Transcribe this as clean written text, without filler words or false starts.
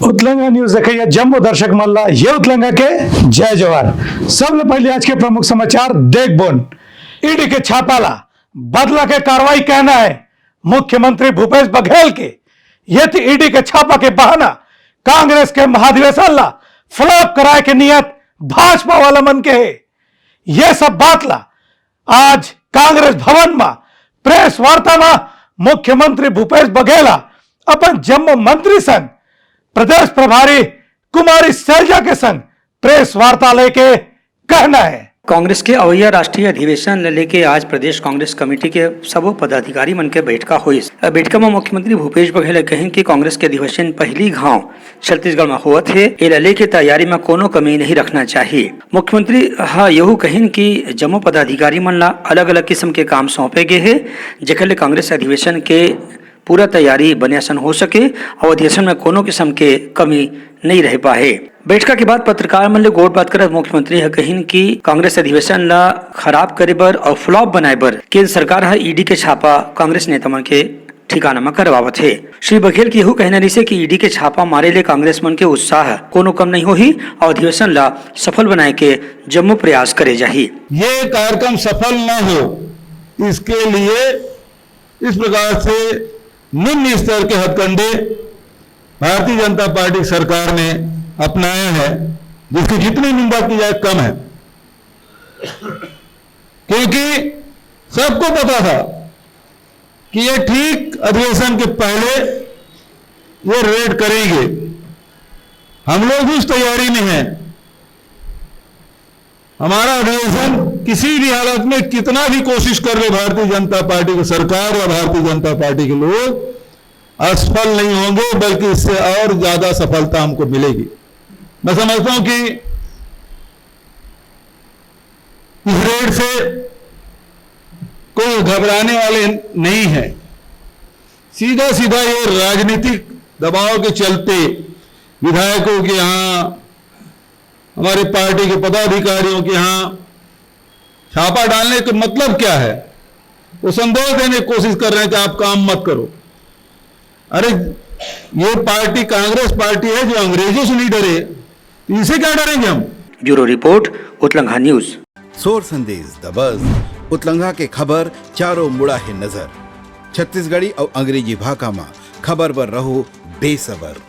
उतलंगा news देखिए जम्मू दर्शक मल्ला ये उतलंगा के जय जवान। सबसे पहले आज के प्रमुख समाचार देख बोन ईडी के छापाला बदला के कार्रवाई कहना है मुख्यमंत्री भूपेश बघेल के। ये थी ईडी के छापा के बहाना कांग्रेस के महाधिवेशन ला फ्लॉप कराए के नियत भाजपा वाला मन के है। ये सब बात ला आज कांग्रेस भवन में प्रेस वार्ता में मुख्यमंत्री भूपेश बघेला अपन जम्मू मंत्री संग प्रदेश प्रभारी कुमारी सैलजा के संग प्रेस वार्ता लेके कहना है कांग्रेस के अवैया राष्ट्रीय अधिवेशन लेके आज प्रदेश कांग्रेस कमेटी के सब पदाधिकारी मन के बैठका हुई। बैठका में मुख्यमंत्री भूपेश बघेल कहें कि कांग्रेस के अधिवेशन पहली घाव छत्तीसगढ़ में हुआ थे ए लेके तैयारी में कोनो कमी नहीं रखना चाहिए। मुख्यमंत्री यहू कहें कि जम्मू पदाधिकारी मन ला अलग अलग किस्म के काम सौंपे गए है जेकर ले कांग्रेस अधिवेशन के पूरा तैयारी बनियासन हो सके और अधिवेशन में कोनो किस्म के कमी नहीं रह पाए। बैठका के बाद पत्रकार मन ले गोट बात कर मुख्यमंत्री कहिन कि कांग्रेस अधिवेशन ला खराब करे बर और फ्लॉप बनाए बर केंद्र सरकार है ईडी के छापा कांग्रेस नेता मन के ठिकाना में करवावत है। श्री बघेल की यहू कहना रही कि ईडी के छापा मारे ले कांग्रेस मन के उत्साह कोनो कम नहीं होही और अधिवेशन ला सफल बनाए के जम्मू प्रयास करे जाही। ये कार्यक्रम सफल न हो इसके लिए इस प्रकार से निम्न स्तर के हथकंडे भारतीय जनता पार्टी सरकार ने अपनाया है जिसकी जितनी निंदा की जाए कम है, क्योंकि सबको पता था कि ये ठीक अधिवेशन के पहले ये रेड करेंगे। हम लोग भी उस तैयारी में हैं। हमारा अधिवेशन किसी भी हालत में कितना भी कोशिश कर ले भारतीय जनता पार्टी की सरकार और भारतीय जनता पार्टी के लोग असफल नहीं होंगे, बल्कि इससे और ज्यादा सफलता हमको मिलेगी। मैं समझता हूं कि इस रेड से कोई घबराने वाले नहीं है। सीधा सीधा ये राजनीतिक दबाव के चलते विधायकों के यहां हमारे पार्टी के पदाधिकारियों के यहां छापा डालने का मतलब क्या है? वो संदेश देने की कोशिश कर रहे हैं कि आप काम मत करो। अरे ये पार्टी कांग्रेस पार्टी है जो अंग्रेजों से नहीं डरे, इनसे क्या डरेंगे हम? ब्यूरो रिपोर्ट उतलंगा न्यूज। सोर संदेश द बज़ उतलंगा के खबर चारों मुड़ा है नजर। छत्तीसगढ़ी और अंग्रेजी भाषा में खबर पर रहो बेसबर।